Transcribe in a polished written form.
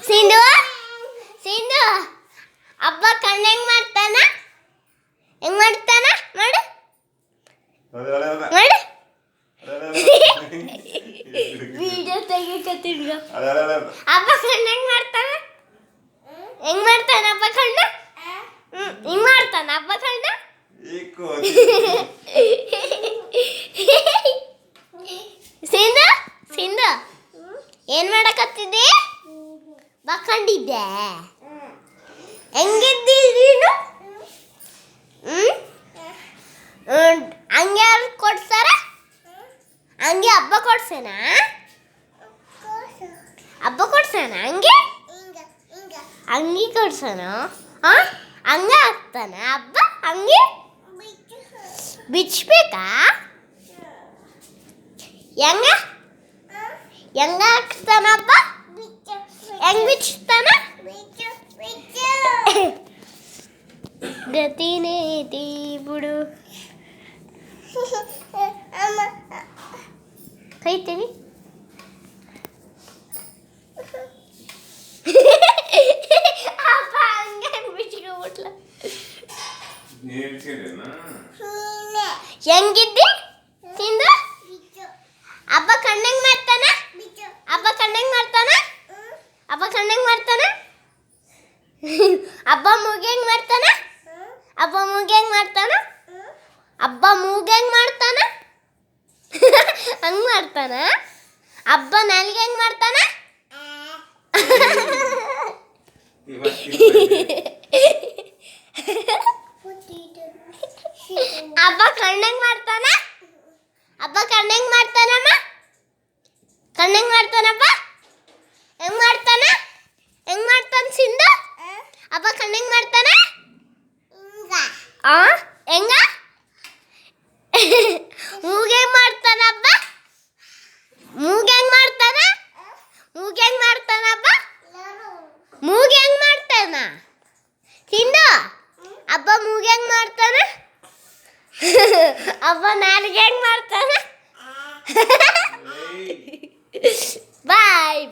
ಸಿಂಧು ಸಿಂಧು ಅಬ್ಬ ಕಣ್ಣು ಹೆಂಗ್ ಮಾಡ್ತಾನ ಮಾಡು ಮಾಡು ವಿಡಿಯೋ ತೆಗಿಕತ್ತೀನಿ ಅಬ್ಬ ಕಣ್ಣು ಹೆಂಗ್ ಮಾಡ್ತಾನ ಅಬ್ಬ ಕಣ್ಣು ಹಿಂಗ್ ಮಾಡ್ತಾನ ಅಬ್ಬ ಕಣ್ಣು ಸಿಂಧು ಸಿಂಧು ಏನ್ ಮಾಡಕತ್ತಿದ್ದೆ ಬಕ್ಕೊಂಡಿದ್ದೆ ಹೆಂಗಿದ್ದಿ ನೀನು ಹಂಗೆ ಯಾರು ಕೊಡ್ಸಾರ ಹಂಗೆ ಹಬ್ಬ ಕೊಡ್ಸೇನಾ ಹಂಗೆ ಅಂಗಿ ಕೊಡ್ಸೋಣ ಹಂಗ ಹಾಕ್ತಾನ ಹಬ್ಬ ಹಂಗೆ ಬಿಚ್ಚಬೇಕಾ ಹೆಂಗ ಹಾಕ್ತಾನ ಹಬ್ಬ ಹೆಂಗ್ ಬಿಚ್ತಾನ ಗತಿನೇ ಐತಿ ಬಿಡು ಕೈತೀನಿ ಅಪ್ಪ ಹಂಗೆ ಬಿಚ್ಕೊಬಿಟ್ಲ ಹೆಂಗಿದ್ದಿ ತಿಂದು ಹಬ್ಬ ಕಣ್ಣಂಗ್ ಮಾಡ್ತಾನ ಹಬ್ಬ ಕಣ್ಣಂಗ್ ಮಾಡ್ತಾನ ಹಬ್ಬ ಮೂಗ್ಯಂಗ್ ಮಾಡ್ತಾನ ಹಬ್ಬ ಮೂಗ್ಯಂಗ್ ಮಾಡ್ತಾನ ಹಂಗ್ ಮಾಡ್ತಾನ ಹಬ್ಬ ನಾಲ್ಗೆ ಹೆಂಗ್ ಮಾಡ್ತಾನ ಹಬ್ಬ ಕಣ್ಣಂಗ್ ಮಾಡ್ತಾನ ಕಣ್ಣಂಗ್ ಮಾಡ್ತಾನಮ್ಮ ಕಣ್ಣಂಗ್ ಮಾಡ್ತಾನಪ್ಪ ಹೆಂಗ್ ಮಾಡ್ತಾನ ಸಿಂಧು ಹಬ್ಬ ಕಣ್ಣಂಗ್ ಮಾಡ್ತಾನ ಹೆಂಗ ಮೂಗ್ಯಂಗ್ ಮಾಡ್ತಾನ ಹಬ್ಬ ಮೂಗ್ಯಂಗ್ ಮಾಡ್ತಾನ ಹಬ್ಬ ಮೂಗ್ಯಂಗ್ ಮಾಡ್ತಾನ ಸಿಂಧು ಹಬ್ಬ ಮೂಗ್ಯಂಗ್ ಮಾಡ್ತಾನ ಹಬ್ಬ ನಾಲ್ಗೆ ಹೆಂಗ್ ಮಾಡ್ತಾನ ಬಾಯ್